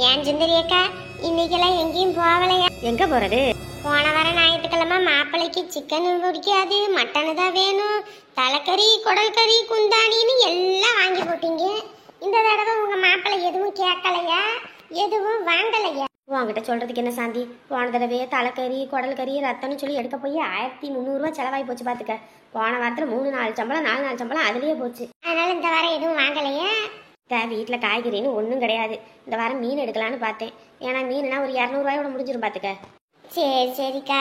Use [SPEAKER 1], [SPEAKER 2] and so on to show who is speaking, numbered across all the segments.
[SPEAKER 1] ஏன் சுந்தரி அக்கா இன்னைக்கெல்லாம் எங்கேயும் போகலையா?
[SPEAKER 2] எங்க போறது?
[SPEAKER 1] போன வார ஞாயிற்றுக்கிழமை மாப்பிள்ளைக்கு சிக்கன் பிடிக்காது, மட்டனு தான் வேணும், தலைக்கறி குடல் கறி குந்தாணின்னு எல்லாம் வாங்கி போட்டீங்க. இந்த தடவை உங்க மாப்பிள்ளை எதுவும் கேட்கலையா? எதுவும் வாங்கலையா?
[SPEAKER 2] உங்ககிட்ட சொல்றதுக்கு என்ன சாந்தி, போன தடவையே தலைக்கறி குடல் கறி ரத்தம்னு சொல்லி எடுக்க போய் 1300 செலவாகி போச்சு பாத்துக்க. போன வாரத்துல 3-4 சம்பளம் 4 சம்பளம் அதுலயே போச்சு.
[SPEAKER 1] அதனால இந்த வாரம் எதுவும் வாங்கலையா?
[SPEAKER 2] வீட்டில் காய்கறின்னு ஒன்றும் கிடையாது. இந்த வாரம் மீன் எடுக்கலான்னு பார்த்தேன். ஏன்னா மீன்னா ஒரு 200 முடிஞ்சிடும் பார்த்துக்க.
[SPEAKER 1] சரி சரிக்கா,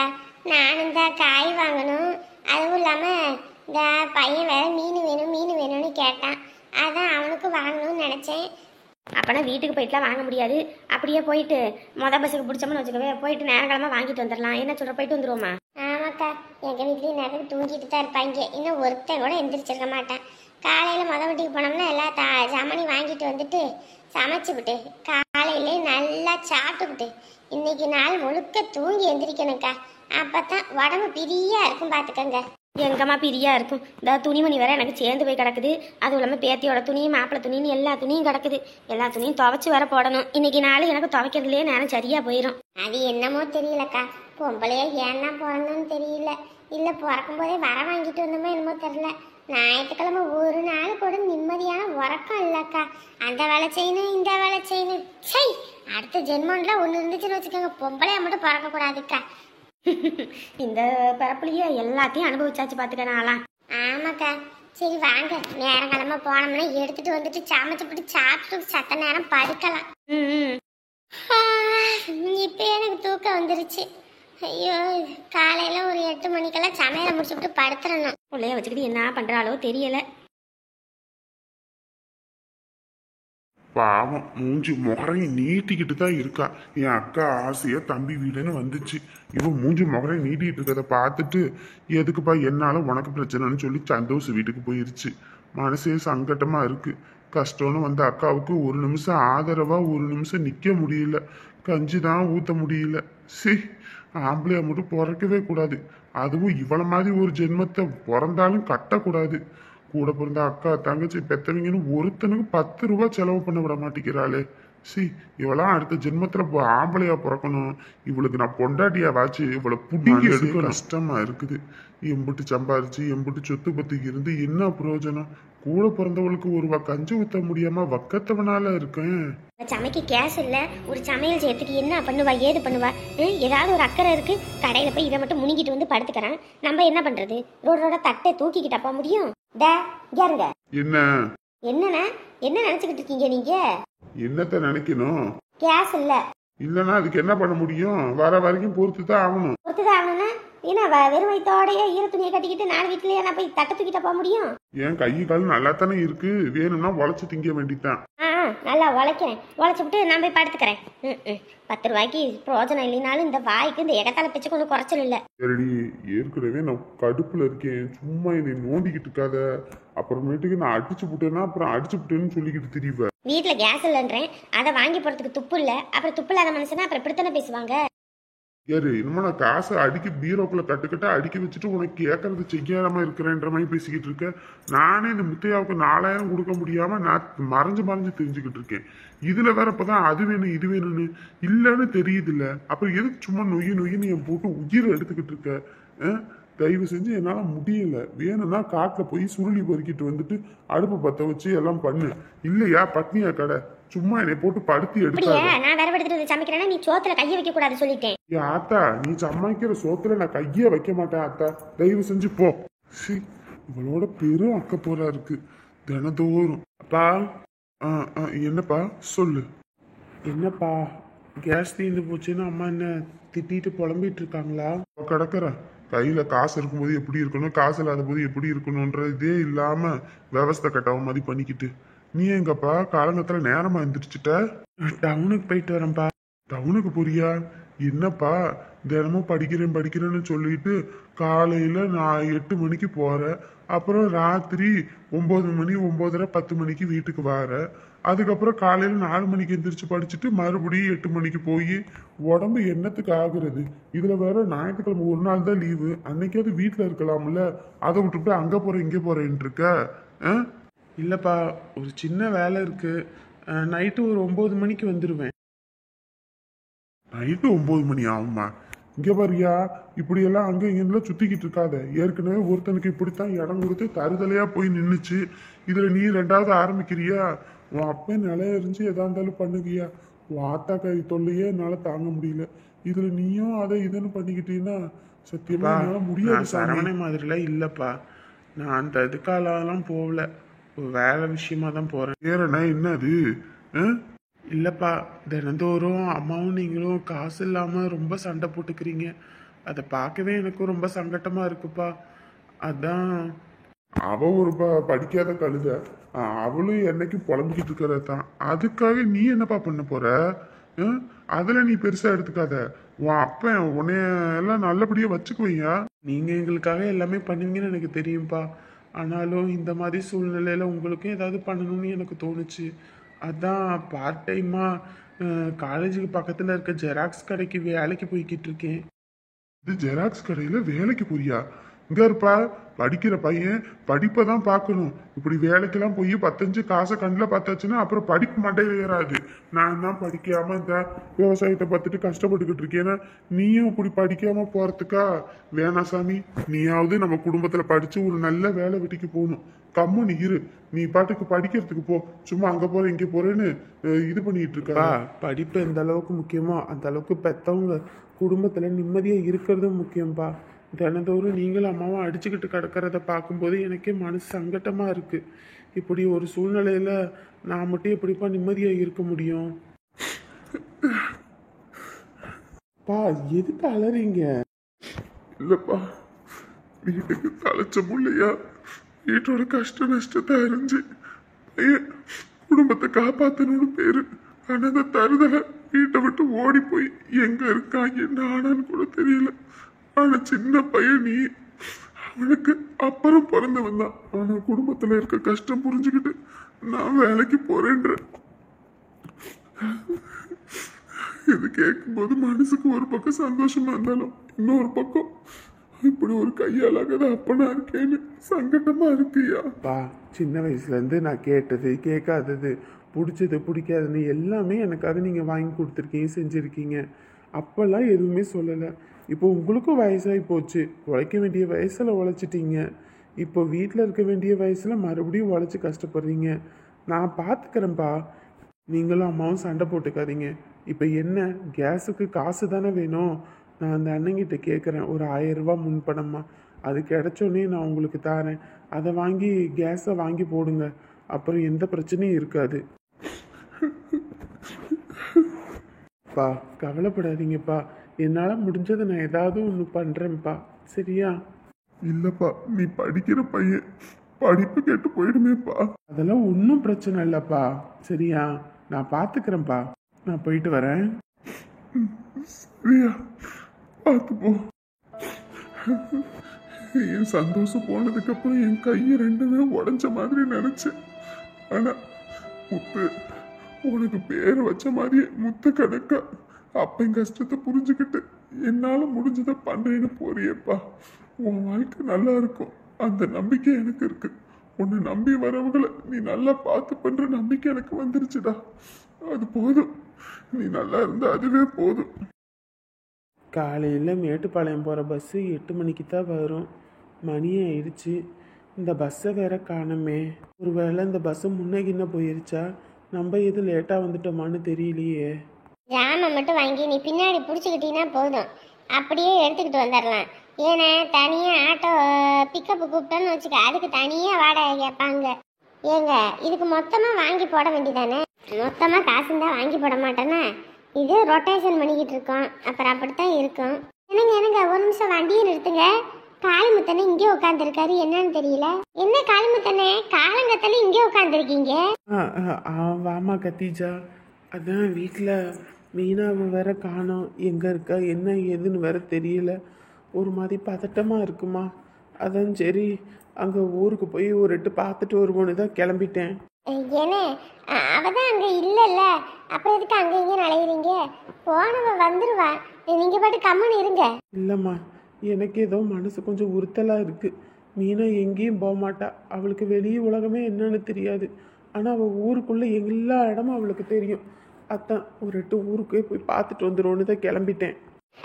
[SPEAKER 1] நானும் தான் காய் வாங்கணும். அதுவும் இல்லாமல் இந்த பையன் வேற மீன் வேணும்னு கேட்டான். அதான் அவனுக்கு வாங்கணும்னு நினச்சேன்.
[SPEAKER 2] அப்போனா வீட்டுக்கு போயிட்டுலாம் வாங்க முடியாது. அப்படியே போயிட்டு பஸ்ஸுக்கு பிடிச்சோம்னு வச்சுக்கவே, போயிட்டு நேரங்காலமாக வாங்கிட்டு வந்துடலாம். என்ன சொல்கிற, போயிட்டு வந்துடுவோமா?
[SPEAKER 1] ஆமாக்கா, எங்கள் வீட்லேயும் நேரத்துக்கு தூங்கிட்டு தான் இருப்பாங்க. இன்னும் ஒருத்தன் கூட எந்திரிச்சிருக்க மாட்டான். காலையில் வீட்டுக்கு போனோம்னா எல்லா சாமானையும் வாங்கிட்டு வந்துட்டு சமைச்சுவிட்டு காலையிலே நல்லா சாப்பிட்டுக்கிட்டு இன்னைக்கு நாள் முழுக்க தூங்கி எந்திரிக்கணும்க்கா. அப்பதான் உடம்பு பிரியா இருக்கும் பார்த்துக்கங்க.
[SPEAKER 2] எங்கம்மா பிரியா இருக்கும்? இந்த துணிமணி வேற எனக்கு சேர்ந்து போய் கிடக்குது. அதுவும் இல்லாமல் பேத்தியோட துணியும் மாப்பிள்ளை துணின்னு எல்லா துணியும் கிடக்குது. எல்லா துணியும் துவைச்சு வேற போடணும். இன்னைக்கு நாள் எனக்கு துவைக்கிறதுலேயே நேரம் சரியா போயிடும்.
[SPEAKER 1] அது என்னமோ தெரியலக்கா, பொம்பளையா ஏன்னா பிறந்தோன்னு தெரியல. இல்லை பிறக்கும் போதே வர வாங்கிட்டு வந்தோமோ என்னமோ தெரியல. ஞாயிற்றுக்கிழமை ஒரு நாள் கூட நிம்மதியான உறக்கம் இல்லைக்கா. அந்த வேலை செய்யணும் இந்த வேலை செய்யணும். சை, அடுத்த ஜென்மம்லாம் ஒன்று இருந்துச்சுன்னு வச்சுக்கோங்க, பொம்பளையா மட்டும் பிறக்கக்கூடாதுக்கா.
[SPEAKER 2] இந்த பிறப்புலையே எல்லாத்தையும் அனுபவிச்சாச்சு பார்த்துக்க நான்லாம்.
[SPEAKER 1] ஆமாக்கா, சரி வாங்க, நேரங்காலமாக போனோம்னா எடுத்துட்டு வந்துட்டு சமைச்சுப்பட்டு சாப்பிட்டு சத்த நேரம் படுக்கலாம். இப்போ எனக்கு தூக்கம் வந்துருச்சு. ஐயோ, காலையில ஒரு 8 மணிக்கெல்லாம் சமையலை முடிச்சுட்டு படுத்துறணும்.
[SPEAKER 2] பிள்ளைய வச்சுக்கிட்டு என்ன பண்றாளோ தெரியல.
[SPEAKER 3] பாவம், மூஞ்சி முகரையும் நீட்டிக்கிட்டு தான் இருக்கா. என் அக்கா ஆசையா தம்பி வீடுன்னு வந்துச்சு. இவன் மூஞ்சி முகரையும் நீட்டிக்கிட்டு இருக்கிறத பார்த்துட்டு, எதுக்குப்பா என்னால உனக்கு பிரச்சனைன்னு சொல்லி சந்தோஷ் வீட்டுக்கு போயிருச்சு. மனசே சங்கட்டமா இருக்கு. கஷ்டம்னு வந்த அக்காவுக்கு ஒரு நிமிஷம் ஆதரவா ஒரு நிமிஷம் நிக்க முடியல. கஞ்சி தான் ஊத்த முடியல. ஆம்பளையா மட்டும் பிறக்கவே கூடாது. அதுவும் இவ்வளோ மாதிரி ஒரு ஜென்மத்தை பிறந்தாலும் கட்டக்கூடாது. கூட பிறந்த அக்கா தங்கச்சி பெத்தவங்கன்னு ஒருத்தனுக்கு 10 ரூபா செலவு பண்ண விட மாட்டேங்கிறாளே. இவளாம் அடுத்த ஜென்மத்துல ஆம்பளையா பிறக்கணும். இவளுக்கு நான் பொண்டாட்டியா வாச்சு இவளை புடிங்கி எடுக்க கஷ்டமா இருக்குது. எம்பிட்டு சம்பாரிச்சு எம்பிட்டு சொத்து பத்துக்கு இருந்து என்ன பிரயோஜனம்? கூட பிறந்தவளுக்கு ஒரு கஞ்சி ஊத்த முடியாம வக்கத்தவனால இருக்கேன்.
[SPEAKER 2] சமைக்க கேஸ் இல்ல, ஒரு சமையல் செய்யறதுக்கு என்ன பண்ணுவா ஏது பண்ணுவா? ஏதாவது ஒரு அக்கறை இருக்கு, கடையில போய் இதை மட்டும் முனிக்கிட்டு வந்து படுத்துக்கிறேன். நம்ம என்ன பண்றது? ரோட தட்டை தூக்கிக்கிட்டப்பா முடியும்.
[SPEAKER 3] என்ன
[SPEAKER 2] என்னன்னா என்ன நினைச்சுக்கிட்டு இருக்கீங்க நீங்க?
[SPEAKER 3] என்னத்த நினைக்கணும்?
[SPEAKER 2] கேஸ் இல்ல
[SPEAKER 3] இல்லன்னா அதுக்கு என்ன பண்ண முடியும்? வர வரைக்கும் பொறுத்துதான் ஆகணும்.
[SPEAKER 2] பொறுத்துதான் ஆகணும்னா என்ன, வெறும் வயிற்றோடைய ஈர துணியை கட்டிக்கிட்டு 4 வீட்டுலயே நான் போய் தட்டை தூக்கிட்ட போக முடியும்?
[SPEAKER 3] என் கை கால் நல்லா தானே இருக்கு, வேணும்னா உழைச்சு திங்க வேண்டித்தான்.
[SPEAKER 2] நல்லா உழைக்கிறேன், உழைச்சுட்டு நான் போய் படுத்துக்கிறேன். 10 ரூபாய்க்கு பிரோஜனம் இல்லைனாலும் இந்த வாய்க்கு இந்த எகத்தால பிச்சு கொண்டு குறைச்சல் இல்ல.
[SPEAKER 3] சரி, ஏற்கனவே நான் கடுப்புல இருக்கேன். சும்மா என்னை நோண்டிக்கிட்டு இருக்காத. அப்புறமேட்டுக்கு நான் அடிச்சு விட்டேன்னா அப்புறம் அடிச்சு விட்டேன்னு சொல்லிக்கிட்டு திரிவேன்.
[SPEAKER 2] வீட்டுல கேஸ் இல்லைன்றேன், அதை வாங்கி போறதுக்கு துப்பு இல்ல. அப்புறம் துப்பு இல்லாத மனுஷனா அப்புறம் இப்படித்தானே பேசுவாங்க.
[SPEAKER 3] யாரு இன்னும் நான் காசை அடிக்க பீரோக்குள்ள கட்டுக்கிட்ட அடுக்கி வச்சுட்டு உனக்கு கேட்கறது செய்யாம இருக்கிறேன்ற மாதிரி பேசிக்கிட்டு இருக்க. நானே இந்த முத்தையாவுக்கு 4000 கொடுக்க முடியாம நான் மறைஞ்சு தெரிஞ்சுக்கிட்டு இருக்கேன். இதுல வேற இப்பதான் அது வேணும் இது வேணும்னு இல்லைன்னு தெரியுது இல்ல. அப்புறம் எதுக்கு சும்மா நொய்யின்னு என் போட்டு உயிரை எடுத்துக்கிட்டு இருக்க? தயவு செஞ்சு என்னால முடியல. வேணும்னா காட்டுல போய் சுருளி பொறுக்கிட்டு வந்துட்டு அடுப்பு பத்த வச்சு எல்லாம் பண்ணு. இல்லையா பட்னியா கடை. சும்மா என்னை போட்டு படுத்தி எடுக்க.
[SPEAKER 2] நான் வேற எடுத்துட்டு சமைக்கிறேன்னா நீ சோத்துல கைய வைக்க கூடாது சொல்லிட்டேன்.
[SPEAKER 3] ஆத்தா, நீ சமைக்கிற சோத்துல நான் கைய வைக்க மாட்டேன் ஆத்தா. தயவு செஞ்சு போ. இவளோட பெரும் அக்க போரா இருக்கு தினந்தோறும். அப்பா, என்னப்பா சொல்லு. என்னப்பா, கேஸ் தீர்ந்து போச்சுன்னு அம்மா என்ன திட்டிட்டு புலம்பிட்டு இருக்காங்களா? கிடக்குற கையில காசு இருக்கும்போது எப்படி இருக்கணும், காசு இல்லாத போது எப்படி இருக்கணும்ன்ற இதே இல்லாம விவசாய கட்டவ மாதிரி பண்ணிக்கிட்டு நீ எங்கப்பா காலங்கத்துல நேரமா எந்திரிச்சிட்ட? டவுனுக்கு போயிட்டு வரேன்ப்பா. டவுனுக்கு போறியா? என்னப்பா தினமும் படிக்கிறேன்னு சொல்லிட்டு காலையில நான் 8 மணிக்கு போறேன். அப்புறம் ராத்திரி 9 மணி 9:30 10 மணிக்கு வீட்டுக்கு வர. அதுக்கப்புறம் காலையில 4 மணிக்கு எந்திரிச்சு படிச்சுட்டு மறுபடியும் 8 மணிக்கு போய் உடம்பு என்னத்துக்கு ஆகுறது? இதுல வேற ஞாயிற்றுக்கிழமை ஒரு நாள் தான் லீவு. அன்னைக்காவது வீட்டுல இருக்கலாம்ல. அதை விட்டுட்டு அங்க போறேன் இங்க போறேன் இருக்க. இல்லப்பா, ஒரு சின்ன வேலை இருக்கு. நைட்டு ஒரு 9 மணிக்கு வந்துடுவேன். நைட்டு 9 மணி ஆகுமா? இங்க பாரியா, இப்படியெல்லாம் அங்க இங்கெல்லாம் சுத்திக்கிட்டு இருக்காத. ஏற்கனவே ஒருத்தனுக்கு இப்படித்தான் இடம் கொடுத்து தருதலையா போய் நின்னுச்சு. இதுல நீ ரெண்டாவது ஆரம்பிக்கிறியா? உன் அப்பன் நிலைய எரிஞ்சு எதா இருந்தாலும் பண்ணுகியா? உன் ஆத்தாக்காரி தொல்லையே என்னால தாங்க முடியல. இதுல நீயும் அதை இதுன்னு பண்ணிக்கிட்டீங்கன்னா சத்தியமா என்னால முடியாது.
[SPEAKER 4] சரவணை மாதிரிலாம் இல்லப்பா. நான் அந்த இதுக்காலாம் போகல, ஒரு வேலை விஷயமா தான் போறேன்.
[SPEAKER 3] வேறண்ணா என்னது?
[SPEAKER 4] இல்லப்பா, தினந்தோறும் அம்மாவும் நீங்களும் காசு இல்லாம ரொம்ப சண்டை போட்டுக்கிறீங்க. அதை பார்க்கவே எனக்கும் ரொம்ப சங்கட்டமா இருக்குப்பா. அதான்.
[SPEAKER 3] அவ ஒரு படிக்காத கழுத. அவளும் என்னைக்கு புலம்பிக்கிட்டு இருக்கிறதான். அதுக்காக நீ என்னப்பா பண்ண போற? அதுல நீ பெருசா எடுத்துக்காத. உன் அப்பன் உன்னைய எல்லாம் நல்லபடியா வச்சுக்குவீங்க.
[SPEAKER 4] நீங்க எங்களுக்காக எல்லாமே பண்ணுவீங்கன்னு எனக்கு தெரியும்ப்பா. ஆனாலும் இந்த மாதிரி சூழ்நிலையில உங்களுக்கும் ஏதாவது பண்ணணும்னு எனக்கு தோணுச்சு. அதான் பார்ட் டைமா காலேஜுக்கு பக்கத்துல இருக்க ஜெராக்ஸ் கடைக்கு வேலைக்கு போய்கிட்டு இருக்கேன்.
[SPEAKER 3] இது ஜெராக்ஸ் கடையில வேலைக்கு போறியா? இங்க இருப்பா, படிக்கிற பையன் படிப்பை தான் பார்க்கணும். இப்படி வேலைக்கெல்லாம் போய் 10 காசை கண்ணில் பார்த்தாச்சுன்னா அப்புறம் படிப்பு மண்டையில ஏறாது. நான் தான் படிக்காம இந்த விவசாயத்தை பார்த்துட்டு கஷ்டப்பட்டுக்கிட்டு இருக்கேன்னா நீயும் இப்படி படிக்காம போறதுக்கா? வேணாம் சாமி, நீயாவது நம்ம குடும்பத்துல படிச்சு ஒரு நல்ல வேலை வெட்டிக்கு போகணும். கம்முன்னு இரு. நீ பாட்டுக்கு படிக்கிறதுக்கு போ. சும்மா அங்க போற இங்க போறேன்னு இது பண்ணிட்டு இருக்கா?
[SPEAKER 4] படிப்பு எந்த அளவுக்கு முக்கியமோ அந்த அளவுக்கு பெத்தவங்க குடும்பத்துல நிம்மதியா இருக்கிறதும் முக்கியம்பா. தினந்தோறும் நீங்களும் அம்மாவும் அடிச்சுக்கிட்டு கிடக்கிறத பார்க்கும்போது எனக்கே மனசு சங்கட்டமா இருக்கு. இப்படி ஒரு சூழ்நிலையில நான் மட்டும் எப்படிப்பா நிம்மதியா இருக்க முடியும்? பா, எதுக்கு அலறீங்க?
[SPEAKER 3] இல்லப்பா, வீட்டுக்கு தலைச்ச முள்ளையா வீட்டோட கஷ்ட நஷ்டத்தை அறிஞ்சு பையன் குடும்பத்தை காப்பாத்தணும்னு பேரு. ஆனா அந்த தருதலை வீட்டை விட்டு ஓடி போய் எங்க இருக்கான் என்ன ஆனான்னு கூட தெரியல. ஆனா சின்ன பையன் நீ. அவனுக்கு அப்புறம் பிறந்தவன் தான். ஆனா குடும்பத்துல இருக்க கஷ்டம் புரிஞ்சுக்கிட்டு நான் வேலைக்கு போறேன்ற. இது கேட்கும்போது மனசுக்கு ஒரு பக்கம் சந்தோஷமா இருந்தாலும் இன்னொரு பக்கம் இப்படி ஒரு கையாலாகத அப்பனா இருக்கேன்னு சங்கடமா இருக்குயா.
[SPEAKER 4] பா, சின்ன வயசுல இருந்து நான் கேட்டது கேட்காதது பிடிச்சது பிடிக்காதுன்னு எல்லாமே எனக்காக நீங்க வாங்கி கொடுத்துருக்கீங்க, செஞ்சிருக்கீங்க. அப்பெல்லாம் எதுவுமே சொல்லலை. இப்போ உங்களுக்கும் வயசாகி போச்சு. உழைக்க வேண்டிய வயசுல உழைச்சிட்டீங்க. இப்போ வீட்டில் இருக்க வேண்டிய வயசுல மறுபடியும் உழைச்சி கஷ்டப்படுறீங்க. நான் பார்த்துக்கிறேன்ப்பா. நீங்களும் அம்மாவும் சண்டை போட்டுக்காதீங்க. இப்போ என்ன, கேஸுக்கு காசு தானே வேணும். நான் அந்த அண்ணங்கிட்ட கேட்குறேன், ஒரு 1000 ரூபா முன்பணமா. அது கிடைச்சோன்னே நான் உங்களுக்கு தாரேன். அதை வாங்கி கேஸை வாங்கி போடுங்க. அப்புறம் எந்த பிரச்சனையும் இருக்காது. பா, கவலைப்படாதீங்கப்பா. என்னால் முடிஞ்சதை நான் ஏதாவது ஒன்று பண்ணுறேன்ப்பா. சரியா?
[SPEAKER 3] இல்லப்பா, நீ படிக்கிற பையன், படிப்பு கேட்டு போயிடுமேப்பா.
[SPEAKER 4] அதெல்லாம் ஒன்றும் பிரச்சனை இல்லைப்பா. சரியா? நான் பார்த்துக்கிறேன்ப்பா. நான் போயிட்டு வரேன்.
[SPEAKER 3] சரியா? பார்த்து போ. என் சந்தோஷம் போனதுக்கு அப்புறம் என் கையை ரெண்டுமே உடஞ்ச மாதிரி நினைச்சேன். ஆனா முத்து உனக்கு பேரை வச்ச மாதிரியே முத்து கணக்கா அப்பன் கஷ்டத்தை புரிஞ்சுக்கிட்டு என்னால முடிஞ்சதை பண்றேன்னு போறியப்பா. உன் வாழ்க்கை நல்லா இருக்கும், அந்த நம்பிக்கை எனக்கு இருக்கு. உன்னை நம்பி வரவங்களை நீ நல்லா பார்த்து பண்ற நம்பிக்கை எனக்கு வந்துருச்சுடா. அது போதும். நீ நல்லா இருந்தா அதுவே போதும்.
[SPEAKER 4] காலையில் மேட்டுப்பாளையம் போகிற பஸ்ஸு 8 மணிக்கு தான் வரும். மணி ஆயிடுச்சு. இந்த பஸ்ஸை வேற காணுமே. ஒருவேளை இந்த பஸ்ஸு முன்னே போயிருச்சா? நம்ம எது லேட்டாக வந்துட்டோமான்னு தெரியலையே.
[SPEAKER 1] ஜாமை மட்டும் வாங்கி நீ பின்னாடி பிடிச்சிக்கிட்டீங்கன்னா போதும், அப்படியே எடுத்துக்கிட்டு வந்துடலாம். ஏன்னா தனியாக ஆட்டோ பிக்கப்பு கூப்பிட்டோன்னு வச்சுக்க, அதுக்கு தனியாக வாடகை கேட்பாங்க. ஏங்க இதுக்கு மொத்தமாக வாங்கி போட வேண்டியதானே? மொத்தமாக காசுந்தான் வாங்கி போட மாட்டேன்னா இது ரொட்டேஷன் பண்ணிக்கிட்டு இருக்கோம், அப்புறம் அப்படித்தான் இருக்கும். என்னங்க ஒரு நிமிஷம் வண்டியை நிறுத்துங்க. காளிமுத்தனை இங்கே உட்காந்துருக்காரு, என்னன்னு தெரியல. என்ன காளிமுத்தனே, காலங்கத்தானே இங்கே உட்காந்துருக்கீங்க?
[SPEAKER 4] வாமா கத்தீஜா. அதான் வீட்டில் மீனாவை வேற காணோம். எங்கே இருக்கா என்ன ஏதுன்னு வேற தெரியல. ஒரு மாதிரி பதட்டமாக இருக்குமா. அதான் சரி அங்கே ஊருக்கு போய் ஒரு எட்டு பார்த்துட்டு வருவோன்னு தான் கிளம்பிட்டேன்.
[SPEAKER 1] ஏன்னா அவதான் அங்கே இல்லைல்ல, அப்புறம் எதுக்கு அங்கே இங்கே நலையிறீங்க? போனவ வந்துருவா, நீங்கள் பாட்டு கம்முன்னு இருங்க.
[SPEAKER 4] இல்லைம்மா, எனக்கு ஏதோ மனசு கொஞ்சம் உறுத்தலாக இருக்குது. மீனா எங்கேயும் போக மாட்டா. அவளுக்கு வெளியே உலகமே என்னன்னு தெரியாது. ஆனால் அவள் ஊருக்குள்ளே எல்லா இடமும் அவளுக்கு தெரியும். அதான் ஒரு 8 ஊருக்கே போய் பார்த்துட்டு வந்துடும்னு தான் கிளம்பிட்டேன்.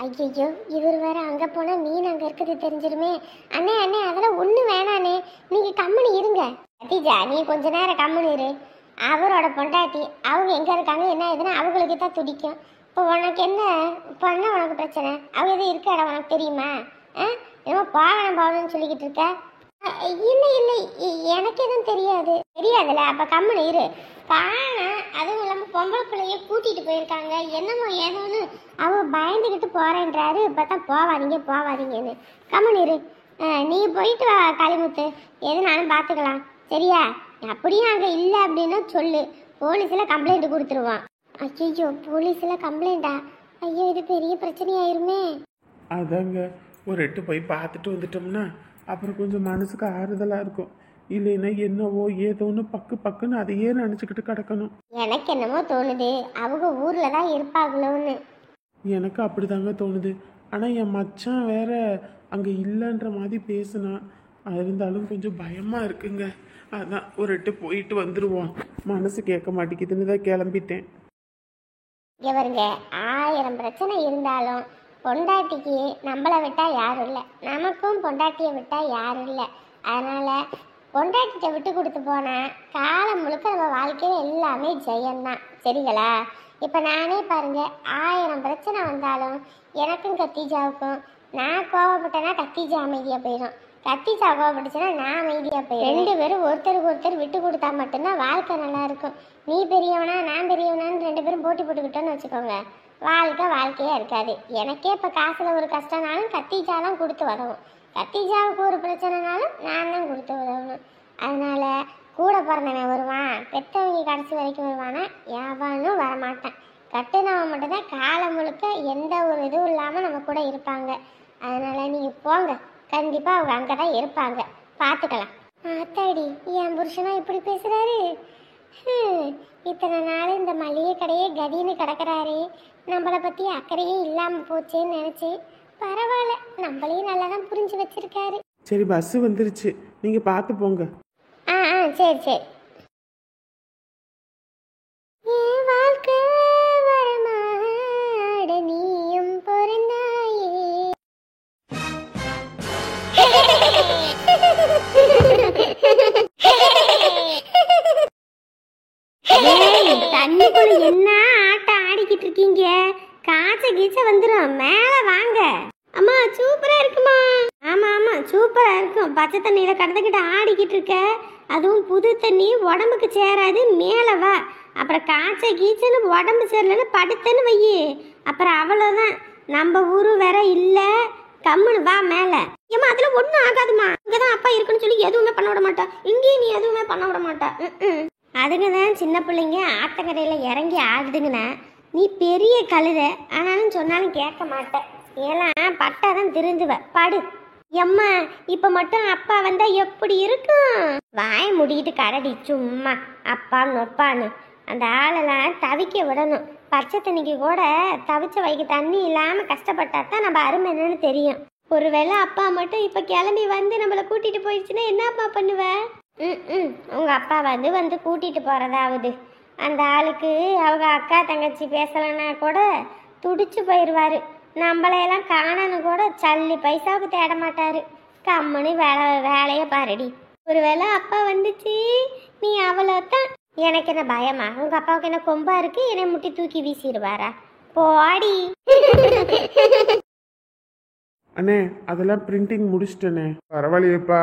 [SPEAKER 1] ஐயோ இவர் வேற அங்க போனா மீன் அங்க இருக்குது தெரிஞ்சிருமே. அண்ணே அண்ணே அதெல்லாம் ஒண்ணு வேணாண்ணே, நீங்க கம்முனு இருங்க. கத்திஜா நீ கொஞ்ச நேரம் கம்முனு இரு. அவரோட பொண்டாட்டி அவங்க எங்க இருக்காங்க என்ன ஏதுன்னா அவங்களுக்கு தான் துடிக்கும். இப்போ உனக்கு என்ன பண்ண உனக்கு பிரச்சனை? அவங்க எதுவும் இருக்க இடம் உனக்கு தெரியுமா? என்னமோ போகணும்னு சொல்லிக்கிட்டு இருக்க. இல்லை இல்லை எனக்கு எதுவும் தெரியாதுல்ல. அப்ப கம்முனு இரு. காண அதுவும் இல்லாம பொம்பளை பிள்ளைய கூட்டிட்டு போயிருக்காங்க, என்னமோ ஏதோன்னு அவ பயந்துக்கிட்டு போறேன்றாரு. இப்பதான் போவாதீங்கன்னு கம்முனு இரு. நீ போயிட்டு வா காளிமுத்து, எதுனாலும் பார்த்துக்கலாம் சரியா? அப்படியும் அங்கே இல்லை அப்படின்னா சொல்லு, போலீஸில் கம்ப்ளைண்ட் கொடுத்துருவான். ஐயோ போலீஸில் கம்ப்ளைண்டா? ஐயோ இது பெரிய பிரச்சனையாயிருமே.
[SPEAKER 4] அதாங்க ஒரு 8 போய் பார்த்துட்டு வந்துட்டோம்னா அப்புறம் கொஞ்சம் மனசுக்கு ஆறுதலாக இருக்கும். இல்லைன்னா என்னவோ ஏதோன்னு பக்குன்னு அதையே நினச்சிக்கிட்டு கிடக்கணும்.
[SPEAKER 1] எனக்கு என்னமோ தோணுது அவங்க ஊரில் தான் இருப்பாங்களோன்னு.
[SPEAKER 4] எனக்கு அப்படிதாங்க தோணுது. ஆனால் என் மச்சான் வேற அங்கே இல்லைன்ற மாதிரி பேசுனா, இருந்தாலும் கொஞ்சம் பயமாக இருக்குங்க. அதான் ஒரு 8 போயிட்டு வந்துடுவோம். மனசு கேட்க மாட்டேங்குதுன்னு தான் கிளம்பிட்டேன்.
[SPEAKER 1] இவருங்க 1000 பிரச்சனை இருந்தாலும் பொண்டாட்டிக்கு நம்மளை விட்டா யாரும் இல்லை, நமக்கும் பொண்டாட்டியை விட்டா யாரும் இல்லை. அதனால பொண்டாட்டிகிட்ட விட்டு கொடுத்து போனா காலம் முழுக்க நம்ம வாழ்க்கையில எல்லாமே ஜெயம்தான் சரிங்களா? இப்போ நானே பாருங்க 1000 பிரச்சனை வந்தாலும் எனக்கும் கத்திஜாவுக்கும், நான் கோவப்பட்டேன்னா கத்திஜா அமைதியாக போயிடும், கத்திஜா கோவப்பட்டுச்சுன்னா நான் அமைதியாக போயிடும். 2 பேரும் ஒருத்தருக்கு ஒருத்தர் விட்டு கொடுத்தா மட்டும்தான் வாழ்க்கை நல்லா இருக்கும். நீ பெரியவனா நான் பெரியவனான்னு 2 பேரும் போட்டி போட்டுக்கிட்டோன்னு வச்சுக்கோங்க, வாழ்க்கையே இருக்காது. எனக்கே இப்போ காசில் ஒரு கஷ்டம்னாலும் கத்திஜா தான் கொடுத்து உதவும், கத்திஜாவுக்கு ஒரு பிரச்சனைனாலும் நான் தான் கொடுத்து உதவணும். அதனால கூட பிறந்தவன் வருவான், பெற்றவங்க கடைசி வரைக்கும் வருவானா? எவனும் வரமாட்டான். கட்டுனவன் மட்டும்தான் காலம் முழுக்க எந்த ஒரு இதுவும் இல்லாமல் நம்ம கூட இருப்பாங்க. அதனால நீங்கள் போங்க, கண்டிப்பாக அவங்க அங்கே தான் இருப்பாங்க, பார்த்துக்கலாம். ஆத்தாடி என் புருஷனா இப்படி பேசுகிறாரு. இத்தனை நாள் இந்த மளிகை கடையே கதின்னு கிடக்கிறாரு, நம்மளை பற்றி அக்கறையே இல்லாமல் போச்சேன்னு நினச்சேன். பரவாயில்ல, நம்மளையும் நல்லா தான் புரிஞ்சு வச்சிருக்காரு.
[SPEAKER 4] சரி பஸ் வந்துருச்சு, நீங்கள் பார்த்து போங்க.
[SPEAKER 1] சரி என் வாழ்க்கை வரமாட நீயும் பொருந்தாயே. தண்ணிக்குள்ள என்ன ஆட்டம் ஆடிக்கிட்டு இருக்கீங்க? காய்ச்ச கீச்ச வந்துடும், மேல வாங்க. அம்மா சூப்பரா இருக்குமா? ஆமா சூப்பரா இருக்கும். பச்சை தண்ணியில கடந்துக்கிட்டு ஆடிக்கிட்டு இருக்க, அதுவும் புது தண்ணி உடம்புக்கு சேராது, மேல வா. அப்புறம் காய்ச்ச கீச்சன்னு உடம்பு சேரலன்னு படுத்தன்னு வையி, அப்புறம் அவ்வளோதான். நம்ம ஊரு வேற இல்லை, கம்முன்னு வா மேல. ஏமா அதுல ஒன்றும் ஆகாதுமா, இங்கதான் அப்பா இருக்குன்னு சொல்லி எதுவுமே பண்ண விட மாட்டா, இங்கேயும் நீ எதுவுமே பண்ண விட மாட்டா. அதுங்க தான் சின்ன பிள்ளைங்க ஆத்தங்கரையில் இறங்கி ஆடுதுங்கண்ணா, நீ பெரிய கழுதை ஆனாலும் சொன்னாலும் கேட்க மாட்டேன். ஏலாம் பட்டாதான் திருந்துவ, படு. எம்மா இப்போ மட்டும் அப்பா வந்தா எப்படி இருக்கும்? வாய முடிக்கிட்டு கடடி சும்மா அப்பான்னு ஒப்பான்னு. அந்த ஆளெல்லாம் தவிக்க விடணும். பச்சை தண்ணிக்கு கூட தவிச்ச வைக்க தண்ணி இல்லாமல் கஷ்டப்பட்டா தான் நம்ம அருமை என்னன்னு தெரியும். ஒருவேளை அப்பா மட்டும் இப்போ கிளம்பி வந்து நம்மளை கூட்டிட்டு போயிடுச்சுன்னா என்னப்பா பண்ணுவ? உங்க அப்பா வந்து கூட்டிட்டு போறதாவது. அந்த ஆளுக்கு அவங்க அக்கா தங்கச்சி பேசலன்னா கூட துடிச்சு போயிடுவாரு. நம்மளையெல்லாம் காணணும் கூட சல்லி பைசாவுக்கு தேட மாட்டாரு. கம்மனு வேலையை பாருடி. ஒருவேளை அப்பா வந்துச்சு நீ அவ்வளோதான். எனக்கு என்ன பயமா? உங்க அப்பாவுக்கு என்ன கொம்பா இருக்கு, என்னை முட்டி தூக்கி வீசிடுவாரா? போடி.
[SPEAKER 4] அண்ணே அதெல்லாம் பிரிண்டிங் முடிச்சிட்டேனே.
[SPEAKER 3] பரவாயில்லையப்பா,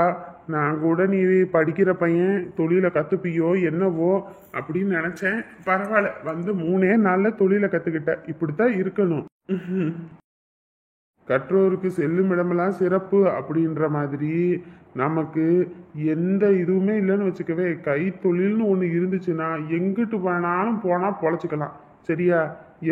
[SPEAKER 3] நான் கூட நீ படிக்கிற பையன் தொழிலை கற்றுப்பியோ என்னவோ அப்படின்னு நினச்சேன். பரவாயில்ல, வந்து 3 நாளில் தொழிலை கற்றுக்கிட்ட. இப்படித்தான் இருக்கணும். கற்றோருக்கு செல்லும் இடமெல்லாம் சிறப்பு அப்படின்ற மாதிரி நமக்கு எந்த இதுவுமே இல்லைன்னு வச்சுக்கவே, கைத்தொழில்னு ஒன்று இருந்துச்சுன்னா எங்கிட்டு வேணாலும் போனால் பொழைச்சிக்கலாம் சரியா?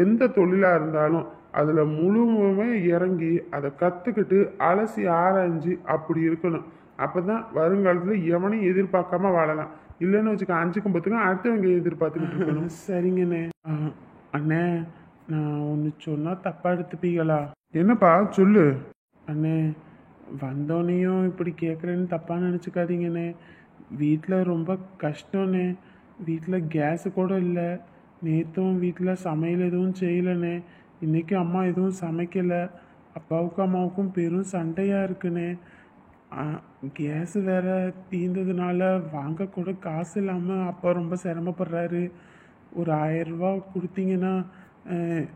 [SPEAKER 3] எந்த தொழிலாக இருந்தாலும் அதில் முழுமே இறங்கி அதை கற்றுக்கிட்டு அலசி ஆராய்ஞ்சு அப்படி இருக்கணும். அப்போ தான் வருங்காலத்தில் எவனையும் எதிர்பார்க்காம வாழலாம். இல்லைன்னு வச்சுக்க 5க்கும் 10க்கும் அடுத்தவங்க எதிர்பார்த்துக்கிட்டு இருக்கணும்.
[SPEAKER 4] சரிங்கண்ணே. அண்ணே நான் ஒன்று சொன்னால் தப்பாக எடுத்துப்பீங்களா?
[SPEAKER 3] என்னப்பா சொல்லு.
[SPEAKER 4] அண்ணே வந்தோடனையும் இப்படி கேட்குறேன்னு தப்பாக நினச்சிக்காதீங்கண்ணே. வீட்டில் ரொம்ப கஷ்டம்ண்ணே. வீட்டில் கேஸு கூட இல்லை. நேற்றும் வீட்டில் சமையல் எதுவும் செய்யலண்ணே. இன்னைக்கு அம்மா எதுவும் சமைக்கலை. அப்பாவுக்கும் அம்மாவுக்கும் பெரும் சண்டையாக இருக்குண்ணே. கேஸ் வேற தீர்ந்ததுனால வாங்க கூட காசு இல்லாமல் அப்பா ரொம்ப சிரமப்படுறாரு. ஒரு 1000 ரூபா கொடுத்தீங்கன்னா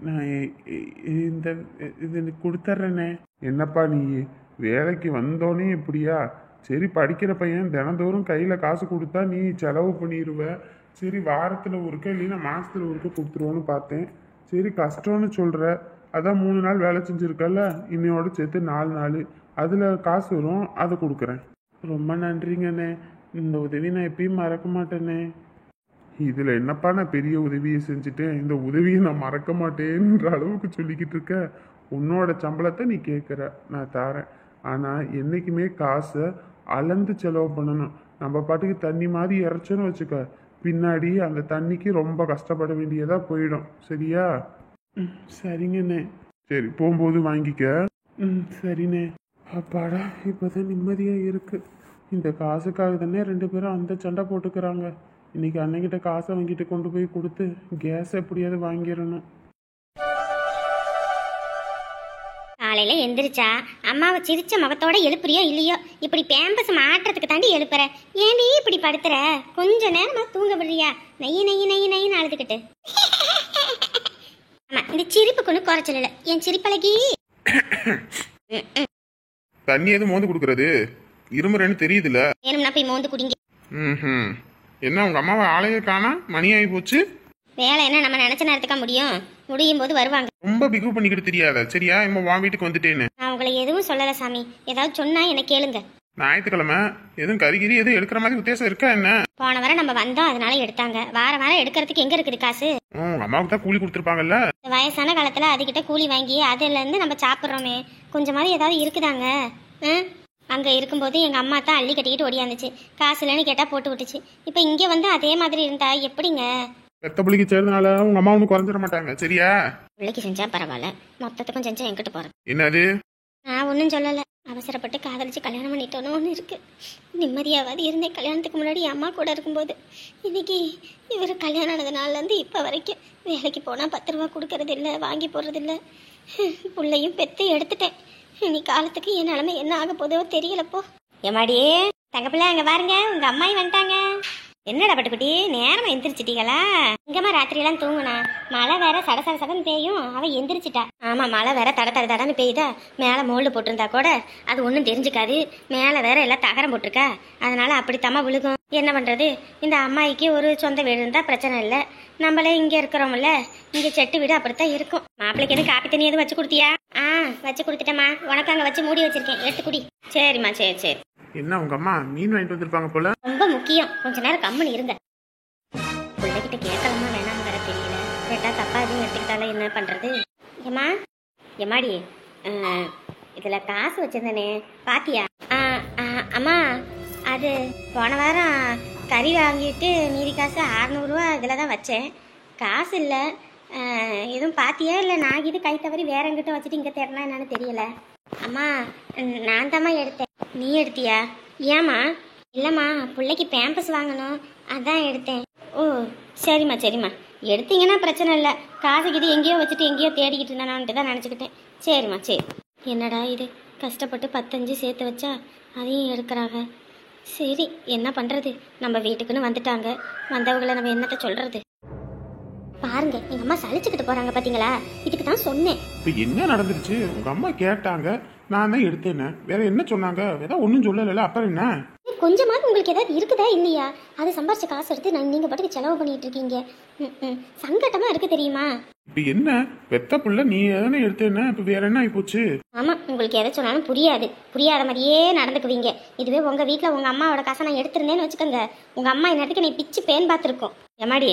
[SPEAKER 4] நான் இந்த இது கொடுத்துட்றேண்ணே. என்னப்பா நீ வேலைக்கு வந்தோடனே இப்படியா? சரி, படிக்கிற பையன் தினந்தோறும் கையில் காசு கொடுத்தா நீ செலவு பண்ணிடுவ. சரி, வாரத்தில் ஒருக்க இல்லைன்னா மாதத்தில் ஒருக்க கொடுத்துருவோன்னு பார்த்தேன். சரி, கஷ்டம்னு சொல்கிற, அதான் 3 நாள் வேலை செஞ்சுருக்கல, இன்னையோட சேர்த்து 4 நாள் அதில் காசு வரும், அதை கொடுக்குறேன். ரொம்ப நன்றிங்கண்ணே. இந்த உதவி நான் எப்பயும் மறக்க மாட்டேனே. இதில் என்னப்பா நான் பெரிய உதவியை செஞ்சுட்டேன், இந்த உதவியை நான் மறக்க மாட்டேன்ற அளவுக்கு சொல்லிக்கிட்டு இருக்க. உன்னோட சம்பளத்தை நீ கேட்குற, நான் தரேன். ஆனால் என்றைக்குமே காசை அளந்து செலவு பண்ணணும். நம்ம பாட்டுக்கு தண்ணி மாதிரி இறைச்சோன்னு வச்சுக்க, பின்னாடி அந்த தண்ணிக்கு ரொம்ப கஷ்டப்பட வேண்டியதாக போயிடும். சரியா? சரிங்கண்ணே. சரி, போகும்போது வாங்கிக்க. சரிண்ணே. அப்பாடா, இப்போதான் நிம்மதியாக இருக்கு. இந்த காசுக்காக தானே 2 பேரும் அந்த சண்டை போட்டுக்கிறாங்க. இன்னைக்கு அன்னைக்கிட்ட காசை வாங்கிட்டு கொண்டு போய் கொடுத்து கேஸ் எப்படியாவது வாங்கிடணும்.
[SPEAKER 2] காலையில எந்திரிச்சா அம்மாவை சிரிச்ச முகத்தோட எழுப்புறியோ இல்லையோ, இப்படி பேம்பஸ் மாட்டுறதுக்கு தாண்டி எழுப்புற. ஏன்டி இப்படி படுத்துற? கொஞ்ச நேரமா தூங்க விடுறியா? நெய் நெய் நெய் நெய்ன்னு அழுதுகிட்டு. ஆமா, இந்த சிரிப்புக்கு ஒன்றும் குறைச்சல் இல்லை. என் சிரிப்பழகி
[SPEAKER 3] தண்ணி எதுவும் மோந்து கொடுக்கறது இருமுறைன்னு தெரியுதுல.
[SPEAKER 2] வேணும்னா போய் மோந்து குடிங்க.
[SPEAKER 3] என்ன உங்க அம்மாவை ஆளையே காணா? மணி ஆகி போச்சு.
[SPEAKER 2] வேலை என்ன நம்ம நினைச்ச நேரத்துக்கா முடியும்? முடியும் போது வருவாங்க.
[SPEAKER 3] ரொம்ப பிகு பண்ணிக்கிட்டு தெரியாத சரியா? இம்மா வா வீட்டுக்கு வந்துட்டேன்னு.
[SPEAKER 2] நான் உங்களை எதுவும் சொல்லல சாமி. ஏதாவது சொன்னா என்ன கேளுங்க.
[SPEAKER 3] ஞாயிற்றுக்கிழமை எதுவும் கறிகிரி எதுவும் எடுக்கிற மாதிரி உத்தேசம் இருக்கா என்ன?
[SPEAKER 2] போன வாரம் நம்ம வந்தோம், அதனால எடுத்தாங்க. வாரம் எடுக்கிறதுக்கு எங்க இருக்குது காசு?
[SPEAKER 3] உங்க அம்மாவுக்கு தான் கூலி கொடுத்துருப்பாங்கல்ல.
[SPEAKER 2] இந்த வயசான காலத்துல அதுகிட்ட கூலி வாங்கி அதுல இருந்து நம்ம சாப்பிட்றோமே, கொஞ்சமாவது ஏதாவது இருக்குதாங்க? அங்க இருக்கும்போது எங்க அம்மா தான் அள்ளி கட்டிக்கிட்டு ஓடியாந்துச்சு. காசு இல்லைன்னு கேட்டா போட்டு விட்டுச்சு. இப்ப இங்க வந்து அதே மாதிரி இருந்தா எப்படிங்க?
[SPEAKER 3] பெத்த பிள்ளைக்கு சேர்ந்தனால உங்க அம்மா ஒன்றும் குறைஞ்சிட மாட்டாங்க சரியா?
[SPEAKER 2] பிள்ளைக்கு செஞ்சா பரவாயில்ல, மொத்தத்துக்கும் செஞ்சா என்கிட்ட போறேன்.
[SPEAKER 3] என்னது?
[SPEAKER 2] நான் ஒன்றும் சொல்லலை. அவசரப்பட்டு காதலிச்சு கல்யாணம் பண்ணிட்டோன்னு ஒன்று இருக்கு. நிம்மதியாவது இருந்தேன் கல்யாணத்துக்கு முன்னாடி அம்மா கூட இருக்கும்போது. இன்னைக்கு இவர் கல்யாணம் ஆனதுனாலேருந்து இப்போ வரைக்கும் வேலைக்கு போனால் 10 ரூபா கொடுக்கறது இல்லை, வாங்கி போடுறது இல்லை. பிள்ளையும் பெற்று எடுத்துட்டேன். இனி காலத்துக்கு என் நிலமை என்ன ஆக போதோ தெரியலப்போ. ஏமாடியே தங்கப்பிள்ளை, அங்கே பாருங்க, உங்க அம்மாயி வந்துட்டாங்க. என்னடா பட்டுக்குட்டி, நேரமா எந்திரிச்சிட்டீங்களா? இங்கம்மா ராத்திரியெல்லாம் தூங்குனா, மழை வேற சட சட சடன்னு பெய்யும், அவ எந்திரிச்சிட்டா. ஆமா, மழை வேற தட தட தடன்னு பெய்யுதா. மேலே மோல்டு போட்டிருந்தா கூட அது ஒன்றும் தெரிஞ்சுக்காது. மேலே வேற எல்லாம் தகரம் போட்டிருக்கா, அதனால அப்படித்தாம்மா விழுகும். என்ன பண்றது? இந்த அம்மாயிக்கு ஒரு சொந்த வீடு இருந்தா பிரச்சனை இல்லை. நம்மளே இங்க இருக்கிறோம்ல, இங்க செட்டு வீடு அப்படித்தான் இருக்கும். மாப்பிள்ளைக்கு எதுவும் காப்பி தண்ணி எதுவும் வச்சு கொடுத்தியா? வச்சு கொடுத்துட்டேம்மா. உனக்கு அங்கே வச்சு மூடி வச்சிருக்கேன், எடுத்து குடி. சரிம்மா, சரி சரி.
[SPEAKER 3] என்ன உங்க அம்மா மீன் வாங்கிட்டு வந்திருப்பாங்க போல.
[SPEAKER 2] ரொம்ப முக்கியம், கொஞ்ச நேரம் கம்முன்னு இருங்க. பிள்ளைகிட்ட கேட்கலாமா வேணாம் வேற தெரியல. கேட்டா தப்பா எதுவும் எடுத்துக்கிட்டால என்ன பண்றது? ஏமா எம்மாடி, இதுல காசு வச்சிருந்தேனே பாத்தியா? அம்மா, அது போன வாரம் கறி வாங்கிட்டு மீதி காசு 600 ரூபா இதில் தான் வச்சேன். காசு இல்லை. எதுவும் பாத்தியா? இல்லை நான் இது கை தவறி வேற எங்கிட்ட வச்சுட்டு இங்கே தேடினா என்னன்னு தெரியல. அம்மா, நான் தாம்மா எடுத்தேன். நீ எடுத்தியா? ஏம்மா? இல்லைம்மா, பிள்ளைக்கு பேம்பஸ் வாங்கணும், அதான் எடுத்தேன். ஓ, சரிம்மா சரிம்மா. எடுத்தீங்கன்னா பிரச்சனை இல்லை. காசுக்கு இது எங்கேயோ வச்சுட்டு எங்கேயோ தேடிக்கிட்டு இருந்தானான்ட்டு தான் நினச்சிக்கிட்டேன். சரிம்மா சரி. என்னடா இது, கஷ்டப்பட்டு 10 சேர்த்து வச்சா அதையும் எடுக்கிறாங்க. சரி, என்ன பண்ணுறது? நம்ம வீட்டுக்குன்னு வந்துட்டாங்க, வந்தவங்களை நம்ம என்னத்த சொல்கிறது? பாருங்க, எங்கள் அம்மா சலிச்சுக்கிட்டு போகிறாங்க பார்த்தீங்களா? இதுக்கு தான் சொன்னேன்.
[SPEAKER 3] இப்போ என்ன நடந்துருச்சு? உங்க அம்மா கேட்டாங்க, நான் தான் எடுத்தேன்னு. வேற என்ன சொன்னாங்க? வேற ஒன்றும் சொல்லல. அப்புறம் என்ன?
[SPEAKER 2] கொஞ்சமாவது உங்களுக்கு ஏதாவது இருக்குதா இல்லையா? அது சம்பாரிச்ச காசு எடுத்து நீங்கள் பாட்டுக்கு செலவு பண்ணிட்டு இருக்கீங்க. சங்கட்டமா இருக்கு தெரியுமா?
[SPEAKER 3] இப்போ என்ன பெத்த புள்ள நீ எதனா எடுத்தேன்னா இப்போ வேற என்ன ஆகி போச்சு?
[SPEAKER 2] ஆமா, உங்களுக்கு எதை சொன்னாலும் புரியாது. புரியாத மாதிரியே நடந்துக்குவீங்க. இதுவே உங்க வீட்டில் உங்க அம்மாவோட காசை நான் எடுத்திருந்தேன்னு வச்சுக்கோங்க, உங்க அம்மா என்னத்துக்கு நீ பிச்சு பேன் பார்த்துருக்கோம். எமாடி?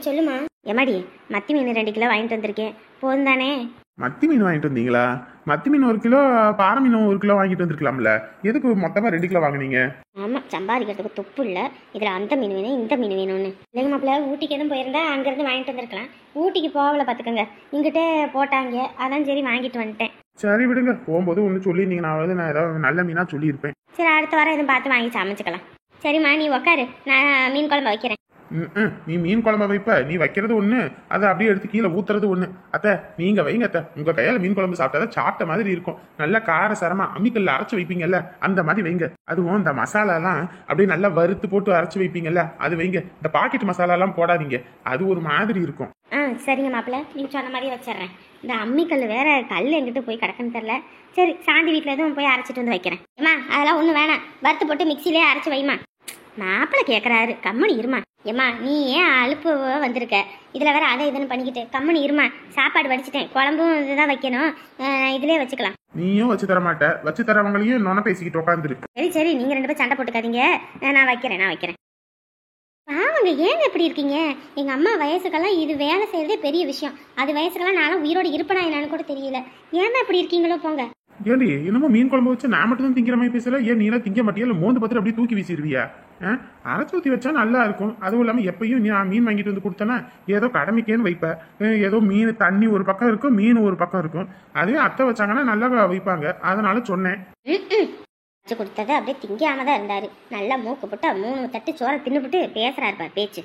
[SPEAKER 2] சொல்லுமா. எமாடி, மத்தி மீன் 2 கிலோ வாங்கிட்டு வந்திருக்கேன், போதும் தானே?
[SPEAKER 3] மத்தி மீன் வாங்கிட்டு வந்தீங்களா? மத்தி மீன் 1 கிலோ, பாறை மீன் 1 கிலோ வாங்கிட்டு வந்திருக்கலாம்ல. எதுக்கு மொத்தமா 2 கிலோ வாங்கினீங்க?
[SPEAKER 2] ஆமா, சம்பாதிக்கிறதுக்கு துப்பு இல்லை. இதுல அந்த மீன் வேணும், இந்த மீன் வேணும்னு. இல்லைங்க மாப்பிள்ள, ஊட்டிக்கு எதுவும் போயிருந்தா அங்கிருந்து வாங்கிட்டு வந்திருக்கலாம். ஊட்டிக்கு போகல பாத்துக்கோங்க, இங்கிட்ட போட்டாங்க, அதான் சரி வாங்கிட்டு வந்துட்டேன்.
[SPEAKER 3] சரி விடுங்க, போகும்போது ஒன்று சொல்லியிருந்தீங்கன்னா நான் ஏதாவது நல்ல மீனா சொல்லியிருப்பேன்.
[SPEAKER 2] சரி, அடுத்த வாரம் எதுவும் பார்த்து வாங்கி சமைச்சுக்கலாம். சரிம்மா, நீ உக்காரு, நான் மீன் குழம்பு வைக்கிறேன்.
[SPEAKER 4] நீ மீன் குழம்பு வைப்ப, நீ வைக்கிறது ஒண்ணு, அதை அப்படியே எடுத்து கீழே ஊத்துறது ஒண்ணு. அத்தை நீங்க வைங்க அத்தை, உங்க கையால மீன் குழம்பு சாப்பிட்டா சாப்பிட்ட மாதிரி இருக்கும். நல்லா கார சரமா அம்மிக்கல்ல அரைச்சு வைப்பீங்கல்ல, அந்த மாதிரி வைங்க. அதுவும் இந்த மசாலாலாம் அப்படியே நல்லா வறுத்து போட்டு அரைச்சு வைப்பீங்கல்ல, அது வைங்க. இந்த பாக்கெட் மசாலாலாம் போடாதீங்க, அது ஒரு மாதிரி இருக்கும்.
[SPEAKER 2] சரிங்க மாப்பிள்ள, நீங்க சொன்ன மாதிரி வச்சிடுறேன். இந்த அம்மிக்கல் வேற கல் எங்கிட்ட போய் கிடக்குன்னு தெரில. சரி, சாந்தி வீட்டில் எதுவும் போய் அரைச்சிட்டு வந்து வைக்கிறேன். ஏமா அதெல்லாம் ஒன்றும் வேணாம், வறுத்து போட்டு மிக்சிலே அரைச்சி வைமா. மாப்பிள்ள கேட்குறாரு, கம்மனி இருமா. ஏம்மா நீ ஏன் அலுப்பு வந்திருக்க, இதில் வேற அதை இதுன்னு பண்ணிக்கிட்டு கம்மனி இருமா. சாப்பாடு வடிச்சிட்டேன், குழம்பும் இதுதான் வைக்கணும், இதிலே வச்சுக்கலாம்.
[SPEAKER 4] நீயும் வச்சு தர மாட்ட, வச்சு தரவங்களையும் நொன பேசிக்கிட்டு உட்காந்துரு.
[SPEAKER 2] சரி சரி, நீங்கள் 2 பேரும் சண்டை போட்டுக்காதீங்க, நான் வைக்கிறேன். ஆமாங்க, ஏங்க எப்படி இருக்கீங்க? எங்கள் அம்மா வயசுக்கெல்லாம் இது வேலை செய்யறதே பெரிய விஷயம். அது வயசுக்கெல்லாம் நானும் உயிரோடு இருப்பேனா என்னன்னு கூட தெரியல. ஏன்னா இப்படி இருக்கீங்களோ போங்க.
[SPEAKER 4] ஏடி என்னமோ மீன் குழம்பு வச்சு நான் மட்டும் தான் திங்கிற மாதிரி பேசல, ஏன் நீலாம் திங்க மாட்டியா? இல்லை மோந்து பார்த்துட்டு அப்படியே தூக்கி வீசிடுவியா? அரைச்சி ஊற்றி வச்சா நல்லா இருக்கும். அதுவும் இல்லாமல் எப்பயும் நீ மீன் வாங்கிட்டு வந்து கொடுத்தனா ஏதோ கடமைக்கேன்னு வைப்பேன். ஏதோ மீன் தண்ணி ஒரு பக்கம் இருக்கும், மீன் ஒரு பக்கம் இருக்கும். அதுவே அத்தை வச்சாங்கன்னா நல்லா வைப்பாங்க, அதனால சொன்னேன்.
[SPEAKER 2] வச்சு கொடுத்தது அப்படியே திங்காம தான் இருந்தாரு. நல்லா மூக்கு போட்டா 3 தட்டு சோறை தின்னுபிட்டு பேசுறாரு பார் பேச்சு.